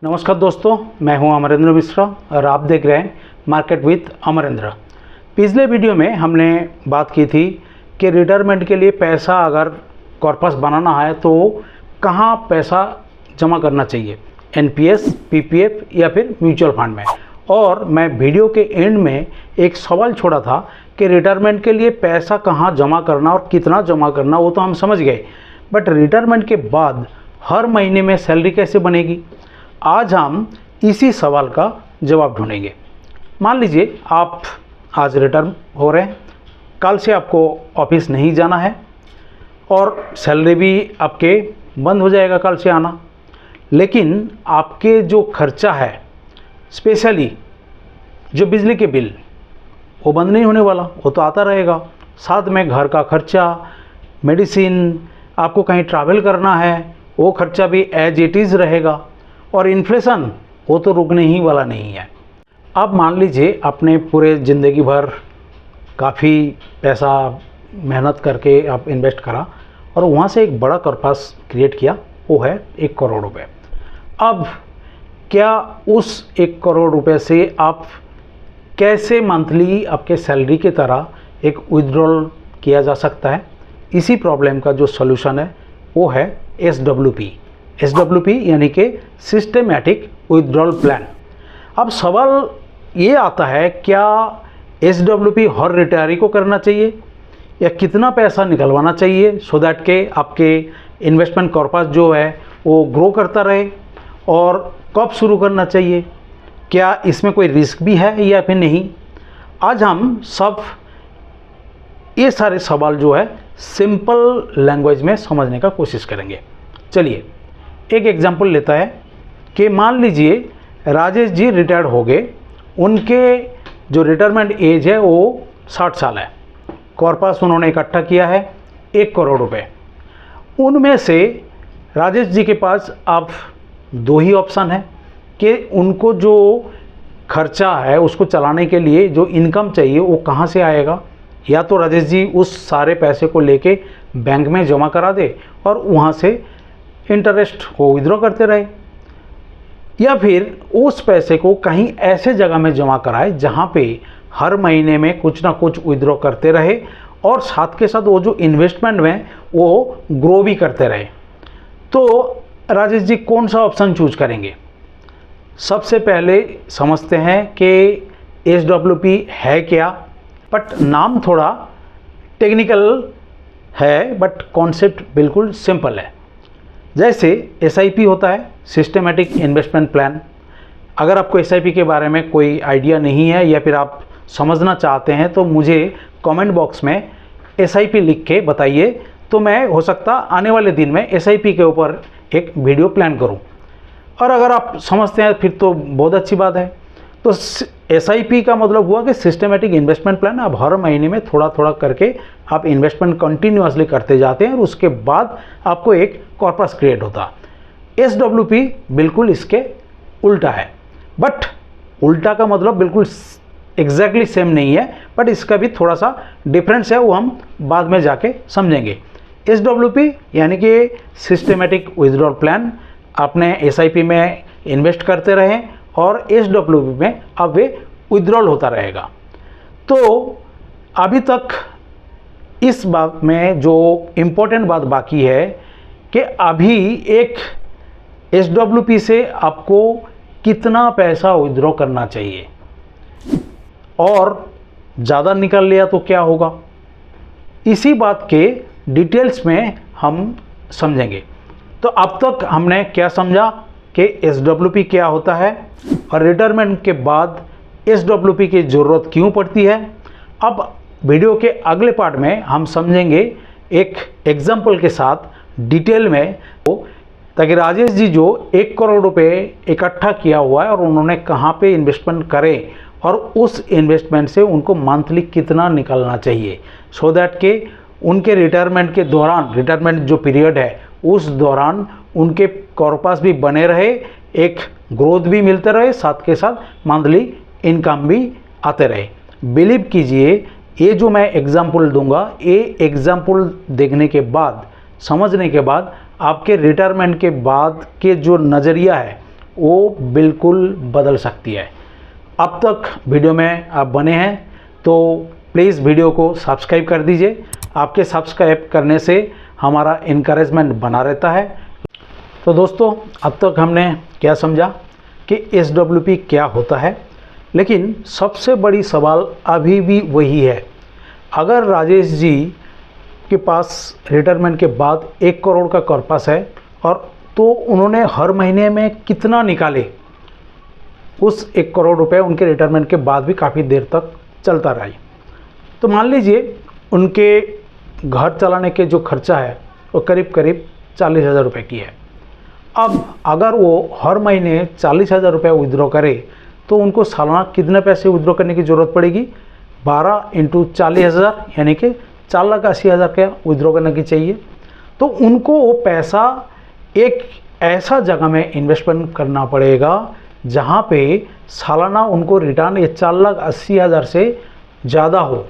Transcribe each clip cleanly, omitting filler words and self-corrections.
नमस्कार दोस्तों, मैं हूं अमरेंद्र मिश्रा और आप देख रहे हैं मार्केट विथ अमरेंद्र। पिछले वीडियो में हमने बात की थी कि रिटायरमेंट के लिए पैसा अगर कॉर्पस बनाना है तो कहां पैसा जमा करना चाहिए, एनपीएस, पीपीएफ या फिर म्यूचुअल फंड में। और मैं वीडियो के एंड में एक सवाल छोड़ा था कि रिटायरमेंट के लिए पैसा कहां जमा करना और कितना जमा करना, वो तो हम समझ गए, बट रिटायरमेंट के बाद हर महीने में सैलरी कैसे बनेगी। आज हम इसी सवाल का जवाब ढूंढेंगे। मान लीजिए आप आज रिटायर हो रहे हैं, कल से आपको ऑफिस नहीं जाना है और सैलरी भी आपके बंद हो जाएगा कल से आना, लेकिन आपके जो खर्चा है, स्पेशली जो बिजली के बिल, वो बंद नहीं होने वाला, वो तो आता रहेगा। साथ में घर का खर्चा, मेडिसिन, आपको कहीं ट्रैवल करना है, वो खर्चा भी एज इट इज़ रहेगा। और इन्फ्लेशन वो तो रुकने ही वाला नहीं है। अब मान लीजिए आपने पूरे ज़िंदगी भर काफ़ी पैसा मेहनत करके आप इन्वेस्ट करा और वहाँ से एक बड़ा कॉर्पस क्रिएट किया, वो है 1 करोड़ रुपए। अब क्या उस 1 करोड़ रुपए से आप कैसे मंथली आपके सैलरी की तरह एक विड्रॉल किया जा सकता है, इसी प्रॉब्लम का जो सॉल्यूशन है वो है SWP यानी कि सिस्टमेटिक विड्रॉल प्लान। अब सवाल ये आता है, क्या SWP हर रिटायरी को करना चाहिए या कितना पैसा निकलवाना चाहिए सो दैट के आपके इन्वेस्टमेंट कॉर्पस जो है वो ग्रो करता रहे, और कब शुरू करना चाहिए, क्या इसमें कोई रिस्क भी है या फिर नहीं। आज हम सब ये सारे सवाल जो है सिंपल लैंग्वेज में समझने का कोशिश करेंगे। चलिए एक एग्जांपल लेता है कि मान लीजिए राजेश जी रिटायर्ड हो गए, उनके जो रिटायरमेंट एज है वो 60 साल है, कॉर्पस उन्होंने इकट्ठा किया है 1 करोड़ रुपए। उनमें से राजेश जी के पास अब 2 ही ऑप्शन है कि उनको जो खर्चा है उसको चलाने के लिए जो इनकम चाहिए वो कहाँ से आएगा। या तो राजेश जी उस सारे पैसे को लेके बैंक में जमा करा दे और वहाँ से इंटरेस्ट को विड्रॉ करते रहे, या फिर उस पैसे को कहीं ऐसे जगह में जमा कराए जहाँ पे हर महीने में कुछ ना कुछ विड्रॉ करते रहे और साथ के साथ वो जो इन्वेस्टमेंट में वो ग्रो भी करते रहे। तो राजेश जी कौन सा ऑप्शन चूज करेंगे। सबसे पहले समझते हैं कि SWP है क्या, बट नाम थोड़ा टेक्निकल है बट कॉन्सेप्ट बिल्कुल सिंपल है। जैसे SIP होता है, सिस्टमेटिक इन्वेस्टमेंट प्लान। अगर आपको SIP के बारे में कोई आइडिया नहीं है या फिर आप समझना चाहते हैं तो मुझे कमेंट बॉक्स में SIP लिख के बताइए, तो मैं हो सकता आने वाले दिन में SIP के ऊपर एक वीडियो प्लान करूं। और अगर आप समझते हैं फिर तो बहुत अच्छी बात है। तो SIP का मतलब हुआ कि सिस्टमेटिक इन्वेस्टमेंट प्लान। आप हर महीने में थोड़ा थोड़ा करके आप इन्वेस्टमेंट कंटिन्यूअसली करते जाते हैं और उसके बाद आपको एक कॉर्पस क्रिएट होता। SWP बिल्कुल इसके उल्टा है, बट उल्टा का मतलब बिल्कुल एग्जैक्टली सेम नहीं है, बट इसका भी थोड़ा सा डिफरेंस है, वो हम बाद में जाके समझेंगे। SWP यानी कि सिस्टमेटिक विड्रॉल प्लान, आपने SIP में इन्वेस्ट करते रहें और SWP में अब वे विड्रॉल होता रहेगा। तो अभी तक इस बात में जो इम्पोर्टेंट बात बाकी है कि अभी एक SWP से आपको कितना पैसा विड्रॉ करना चाहिए, और ज़्यादा निकल लिया तो क्या होगा, इसी बात के डिटेल्स में हम समझेंगे। तो अब तक हमने क्या समझा कि SWP क्या होता है और रिटायरमेंट के बाद SWP की ज़रूरत क्यों पड़ती है। अब वीडियो के अगले पार्ट में हम समझेंगे एक एग्जाम्पल के साथ डिटेल में, ताकि राजेश जी जो 1 करोड़ रुपए इकट्ठा किया हुआ है और उन्होंने कहाँ पे इन्वेस्टमेंट करें और उस इन्वेस्टमेंट से उनको मंथली कितना निकलना चाहिए, सो दैट के उनके रिटायरमेंट के दौरान, रिटायरमेंट जो पीरियड है उस दौरान उनके कॉर्पस भी बने रहे, एक ग्रोथ भी मिलते रहे, साथ के साथ मंथली इनकम भी आते रहे। बिलीव कीजिए, ये जो मैं एग्जाम्पल दूंगा, ये एग्जाम्पल देखने के बाद, समझने के बाद आपके रिटायरमेंट के बाद के जो नज़रिया है वो बिल्कुल बदल सकती है। अब तक वीडियो में आप बने हैं तो प्लीज़ वीडियो को सब्सक्राइब कर दीजिए। आपके सब्सक्राइब करने से हमारा इनकरेजमेंट बना रहता है। तो दोस्तों, अब तक हमने क्या समझा कि SWP क्या होता है, लेकिन सबसे बड़ी सवाल अभी भी वही है। अगर राजेश जी के पास रिटायरमेंट के बाद 1 करोड़ का कॉर्पस है और तो उन्होंने हर महीने में कितना निकाले, उस 1 करोड़ रुपए उनके रिटायरमेंट के बाद भी काफ़ी देर तक चलता रहा। तो मान लीजिए उनके घर चलाने के जो खर्चा है वो करीब 40,000 रुपये की है। अब अगर वो हर महीने 40,000 रुपये विड्रॉ करे तो उनको सालाना कितने पैसे विड्रॉ करने की ज़रूरत पड़ेगी? 12 × 40,000 यानी कि 4,80,000 का विड्रॉ करने की चाहिए। तो उनको वो पैसा एक ऐसा जगह में इन्वेस्टमेंट करना पड़ेगा जहाँ पे सालाना उनको रिटर्न ये 4,80,000 से ज़्यादा हो,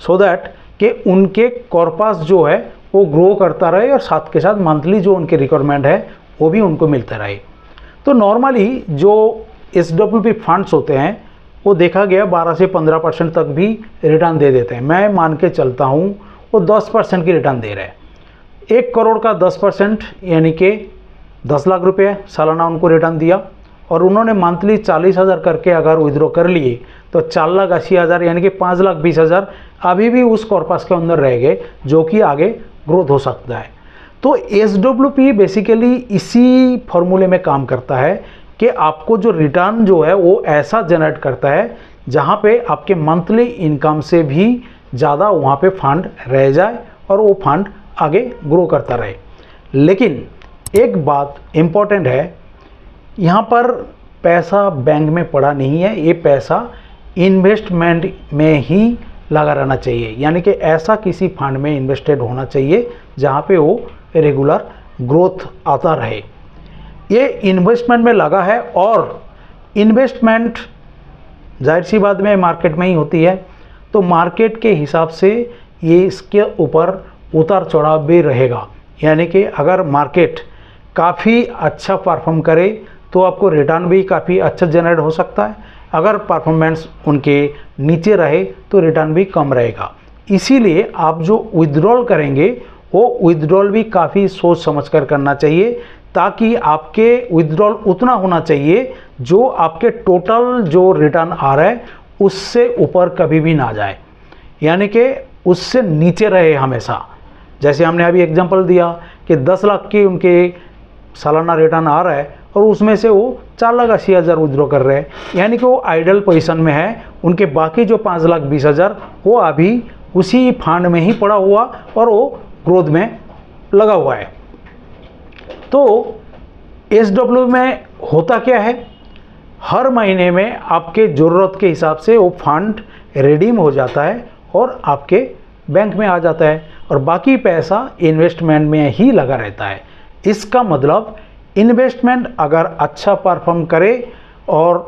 सो दैट कि उनके कॉर्पस जो है वो ग्रो करता रहे और साथ के साथ मंथली जो उनके रिक्वायरमेंट है वो भी उनको मिलता रहे। तो नॉर्मली जो SWP फंड्स होते हैं वो देखा गया 12 से 15% तक भी रिटर्न दे देते हैं। मैं मान के चलता हूँ वो 10% की रिटर्न दे रहे हैं। 1 करोड़ का 10% यानी कि 10 लाख रुपये सालाना उनको रिटर्न दिया और उन्होंने मंथली 40,000 करके अगर विड्रॉ कर लिए तो 4,80,000 यानी कि 5,20,000 अभी भी उस कॉर्पस के अंदर रह गए, जो कि आगे ग्रोथ हो सकता है। तो SWP बेसिकली इसी फॉर्मूले में काम करता है कि आपको जो रिटर्न जो है वो ऐसा जनरेट करता है जहाँ पे आपके मंथली इनकम से भी ज़्यादा वहाँ पे फंड रह जाए और वो फंड आगे ग्रो करता रहे। लेकिन एक बात इम्पॉर्टेंट है, यहाँ पर पैसा बैंक में पड़ा नहीं है, ये पैसा इन्वेस्टमेंट में ही लगा रहना चाहिए। यानी कि ऐसा किसी फंड में इन्वेस्टेड होना चाहिए जहाँ पे वो रेगुलर ग्रोथ आता रहे। ये इन्वेस्टमेंट में लगा है और इन्वेस्टमेंट जाहिर सी बात में मार्केट में ही होती है, तो मार्केट के हिसाब से ये इसके ऊपर उतार चढ़ाव भी रहेगा। यानी कि अगर मार्केट काफ़ी अच्छा परफॉर्म करे तो आपको रिटर्न भी काफ़ी अच्छा जनरेट हो सकता है, अगर परफॉर्मेंस उनके नीचे रहे तो रिटर्न भी कम रहेगा। इसीलिए आप जो विड्रॉल करेंगे वो विड्रॉल भी काफ़ी सोच समझ कर करना चाहिए, ताकि आपके विड्रॉल उतना होना चाहिए जो आपके टोटल जो रिटर्न आ रहा है उससे ऊपर कभी भी ना जाए, यानी कि उससे नीचे रहे हमेशा। जैसे हमने अभी एग्जांपल दिया कि 10 लाख की उनके सालाना रिटर्न आ रहा है और उसमें से वो 4,80,000 विड्रॉ कर रहे हैं, यानी कि वो आइडल पोजीशन में है। उनके बाकी जो 5,20,000 वो अभी उसी फंड में ही पड़ा हुआ और वो ग्रोथ में लगा हुआ है। तो SWP में होता क्या है, हर महीने में आपके ज़रूरत के हिसाब से वो फंड रिडीम हो जाता है और आपके बैंक में आ जाता है और बाकी पैसा इन्वेस्टमेंट में ही लगा रहता है। इसका मतलब इन्वेस्टमेंट अगर अच्छा परफॉर्म करे और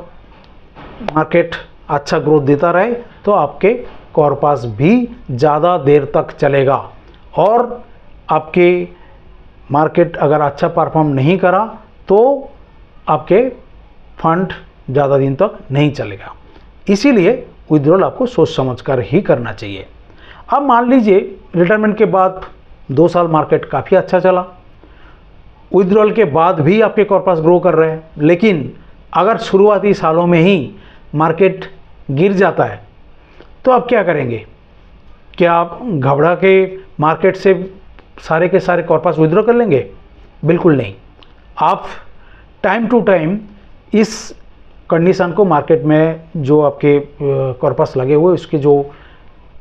मार्केट अच्छा ग्रोथ देता रहे तो आपके कॉर्पस भी ज़्यादा देर तक चलेगा, और आपके मार्केट अगर अच्छा परफॉर्म नहीं करा तो आपके फंड ज़्यादा दिन तक नहीं चलेगा। इसीलिए विड्रॉल आपको सोच समझ कर ही करना चाहिए। अब मान लीजिए रिटायरमेंट के बाद 2 साल मार्केट काफ़ी अच्छा चला, विड्रॉल के बाद भी आपके कॉर्पस ग्रो कर रहे हैं, लेकिन अगर शुरुआती सालों में ही मार्केट गिर जाता है तो आप क्या करेंगे? क्या आप घबरा के मार्केट से सारे के सारे कॉर्पस विड्रॉ कर लेंगे? बिल्कुल नहीं। आप टाइम टू टाइम इस कंडीशन को मार्केट में जो आपके कॉर्पस लगे हुए उसके जो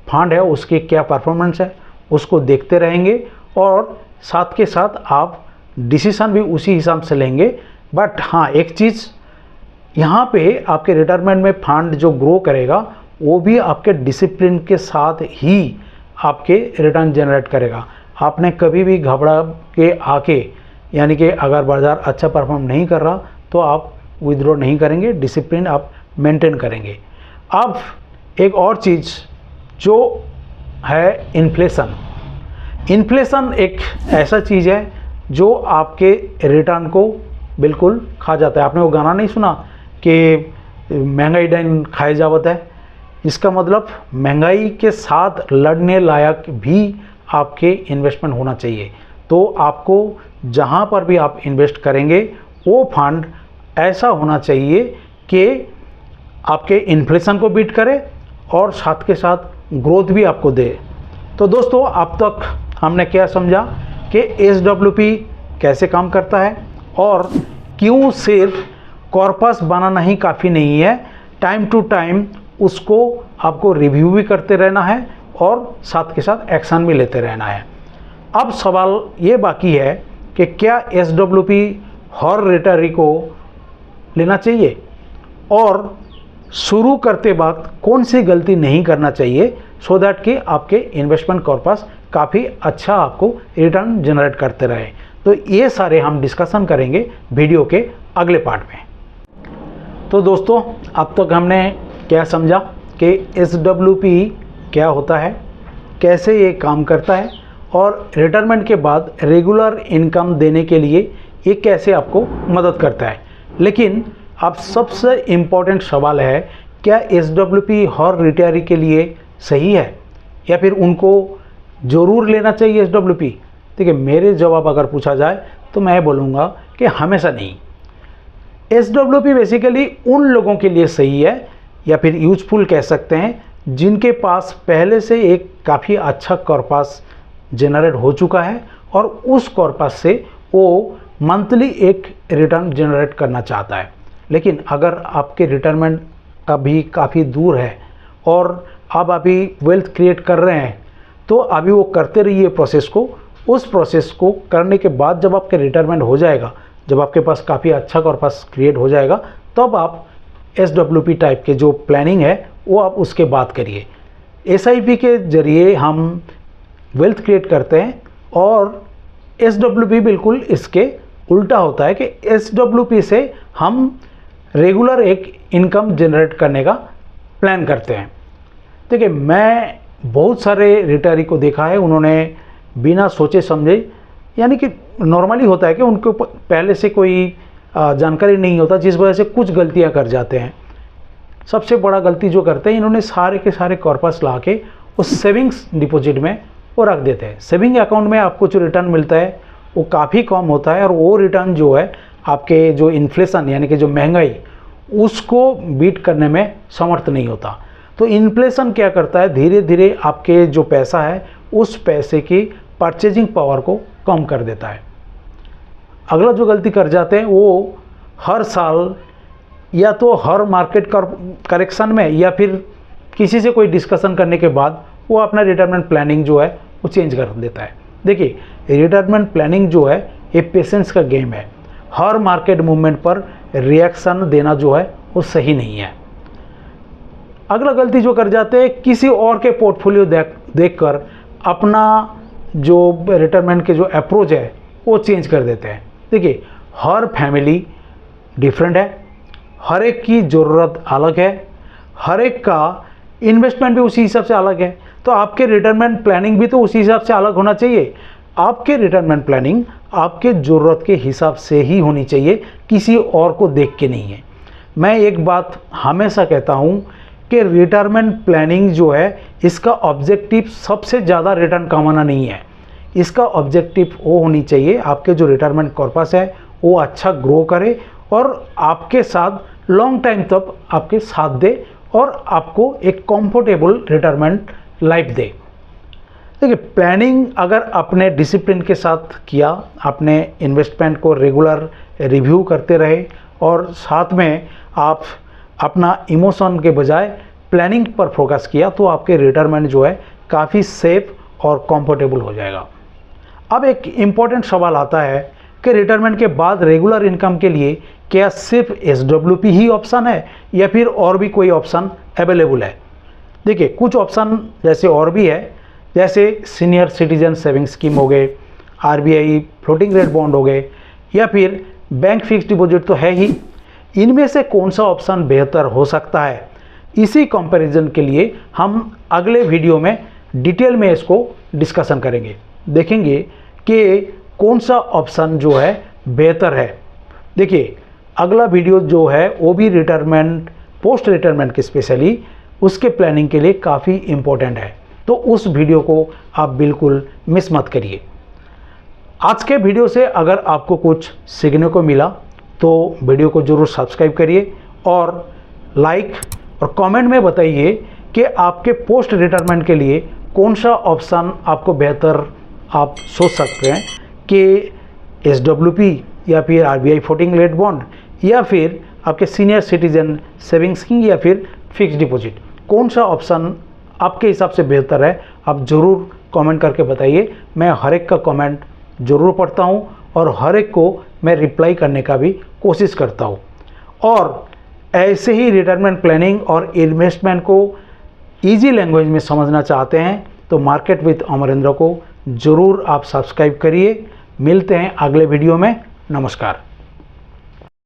फंड है उसके क्या परफॉर्मेंस है उसको देखते रहेंगे और साथ के साथ आप डिसीजन भी उसी हिसाब से लेंगे। बट हाँ, एक चीज़ यहाँ पे आपके रिटायरमेंट में फंड जो ग्रो करेगा वो भी आपके डिसिप्लिन के साथ ही आपके रिटर्न जनरेट करेगा। आपने कभी भी घबरा के आके, यानी कि अगर बाज़ार अच्छा परफॉर्म नहीं कर रहा तो आप विड्रॉ नहीं करेंगे, डिसिप्लिन आप मेंटेन करेंगे। अब एक और चीज़ जो है इन्फ्लेशन। इन्फ्लेशन एक ऐसा चीज़ है जो आपके रिटर्न को बिल्कुल खा जाता है। आपने वो गाना नहीं सुना कि महंगाई डाइन खाए जावत है? इसका मतलब महंगाई के साथ लड़ने लायक भी आपके इन्वेस्टमेंट होना चाहिए। तो आपको जहाँ पर भी आप इन्वेस्ट करेंगे वो फंड ऐसा होना चाहिए कि आपके इन्फ्लेशन को बीट करे और साथ के साथ ग्रोथ भी आपको दे। तो दोस्तों, अब तक हमने क्या समझा कि SWP कैसे काम करता है और क्यों सिर्फ कॉर्पस बनाना ही काफ़ी नहीं है, टाइम टू टाइम उसको आपको रिव्यू भी करते रहना है और साथ के साथ एक्शन भी लेते रहना है। अब सवाल ये बाकी है कि क्या SWP हर रिटायरी को लेना चाहिए और शुरू करते वक्त कौन सी गलती नहीं करना चाहिए, सो दैट कि आपके इन्वेस्टमेंट कॉर्पस काफ़ी अच्छा आपको रिटर्न जनरेट करते रहे। तो ये सारे हम डिस्कशन करेंगे वीडियो के अगले पार्ट में। तो दोस्तों, अब तक हमने क्या समझा कि SWP क्या होता है, कैसे ये काम करता है और रिटायरमेंट के बाद रेगुलर इनकम देने के लिए ये कैसे आपको मदद करता है। लेकिन अब सबसे इम्पॉर्टेंट सवाल है, क्या SWP हर रिटायरी के लिए सही है या फिर उनको ज़रूर लेना चाहिए SWP? देखिए, मेरे जवाब अगर पूछा जाए तो मैं बोलूँगा कि हमेशा नहीं। SWP बेसिकली उन लोगों के लिए सही है या फिर यूजफुल कह सकते हैं जिनके पास पहले से एक काफ़ी अच्छा कॉर्पस जनरेट हो चुका है और उस कॉर्पस से वो मंथली एक रिटर्न जनरेट करना चाहता है। लेकिन अगर आपके रिटायरमेंट अभी काफ़ी दूर है और आप अभी वेल्थ क्रिएट कर रहे हैं, तो अभी वो करते रहिए प्रोसेस को। उस प्रोसेस को करने के बाद जब आपके रिटायरमेंट हो जाएगा, जब आपके पास काफ़ी अच्छा कॉर्पस क्रिएट हो जाएगा, तब आप SWP टाइप के जो प्लानिंग है वो आप उसके बाद करिए। SIP के ज़रिए हम वेल्थ क्रिएट करते हैं और SWP बिल्कुल इसके उल्टा होता है कि SWP से हम रेगुलर एक इनकम जनरेट करने का प्लान करते हैं। देखिए, मैं बहुत सारे रिटायरी को देखा है, उन्होंने बिना सोचे समझे, यानी कि नॉर्मली होता है कि उनके ऊपर पहले से कोई जानकारी नहीं होता, जिस वजह से कुछ गलतियां कर जाते हैं। सबसे बड़ा गलती जो करते हैं, इन्होंने सारे के सारे कॉर्पस ला के उस सेविंग्स डिपॉजिट में वो रख देते हैं। सेविंग अकाउंट में आपको जो रिटर्न मिलता है वो काफ़ी कम होता है और वो रिटर्न जो है आपके जो इन्फ्लेशन यानी कि जो महंगाई, उसको बीट करने में समर्थ नहीं होता। तो इन्फ्लेशन क्या करता है, धीरे धीरे आपके जो पैसा है उस पैसे की परचेजिंग पावर को कम कर देता है। अगला जो गलती कर जाते हैं वो हर साल या तो हर मार्केट करेक्शन में या फिर किसी से कोई डिस्कशन करने के बाद वो अपना रिटायरमेंट प्लानिंग जो है वो चेंज कर देता है। देखिए, रिटायरमेंट प्लानिंग जो है ये पेशेंस का गेम है। हर मार्केट मूवमेंट पर रिएक्शन देना जो है वो सही नहीं है। अगला गलती जो कर जाते हैं, किसी और के पोर्टफोलियो देखकर अपना जो रिटायरमेंट के जो अप्रोच है वो चेंज कर देते हैं। देखिए, हर फैमिली डिफरेंट है, हर एक की ज़रूरत अलग है, हर एक का इन्वेस्टमेंट भी उसी हिसाब से अलग है। तो आपके रिटायरमेंट प्लानिंग भी तो उसी हिसाब से अलग होना चाहिए। आपके रिटायरमेंट प्लानिंग आपके ज़रूरत के हिसाब से ही होनी चाहिए, किसी और को देख के नहीं है। मैं एक बात हमेशा कहता हूँ कि रिटायरमेंट प्लानिंग जो है, इसका ऑब्जेक्टिव सबसे ज़्यादा रिटर्न कमाना नहीं है। इसका ऑब्जेक्टिव वो होनी चाहिए, आपके जो रिटायरमेंट कॉर्पस है वो अच्छा ग्रो करे और आपके साथ लॉन्ग टाइम तक आपके साथ दे और आपको एक कंफर्टेबल रिटायरमेंट लाइफ दे। देखिए, प्लानिंग अगर अपने डिसिप्लिन के साथ किया, अपने इन्वेस्टमेंट को रेगुलर रिव्यू करते रहे और साथ में आप अपना इमोशन के बजाय प्लानिंग पर फोकस किया, तो आपके रिटायरमेंट जो है काफ़ी सेफ और कंफर्टेबल हो जाएगा। अब एक इम्पॉर्टेंट सवाल आता है कि रिटायरमेंट के बाद रेगुलर इनकम के लिए क्या सिर्फ SWP ही ऑप्शन है या फिर और भी कोई ऑप्शन अवेलेबल है? देखिए, कुछ ऑप्शन जैसे और भी है, जैसे सीनियर सिटीजन सेविंग स्कीम हो गए, RBI फ्लोटिंग रेट बॉन्ड हो गए या फिर बैंक फिक्स डिपॉजिट तो है ही। इनमें से कौन सा ऑप्शन बेहतर हो सकता है, इसी कंपैरिजन के लिए हम अगले वीडियो में डिटेल में इसको डिस्कशन करेंगे। देखेंगे कि कौन सा ऑप्शन जो है बेहतर है देखिए, अगला वीडियो जो है वो भी रिटायरमेंट, पोस्ट रिटायरमेंट के स्पेशली उसके प्लानिंग के लिए काफ़ी इम्पोर्टेंट है, तो उस वीडियो को आप बिल्कुल मिस मत करिए। आज के वीडियो से अगर आपको कुछ सीखने को मिला तो वीडियो को ज़रूर सब्सक्राइब करिए और लाइक और कमेंट में बताइए कि आपके पोस्ट रिटायरमेंट के लिए कौन सा ऑप्शन आपको बेहतर आप सोच सकते हैं कि SWP या फिर RBI फ्लोटिंग रेट बॉन्ड या फिर आपके सीनियर सिटीजन सेविंग्स स्कीम या फिर फिक्स्ड डिपॉजिट, कौन सा ऑप्शन आपके हिसाब से बेहतर है, आप ज़रूर कमेंट करके बताइए। मैं हर एक का कमेंट ज़रूर पढ़ता हूँ और हर एक को मैं रिप्लाई करने का भी कोशिश करता हूँ। और ऐसे ही रिटायरमेंट प्लानिंग और इन्वेस्टमेंट को इजी लैंग्वेज में समझना चाहते हैं तो मार्केट विद अमरेंद्र को ज़रूर आप सब्सक्राइब करिए। मिलते हैं अगले वीडियो में। नमस्कार।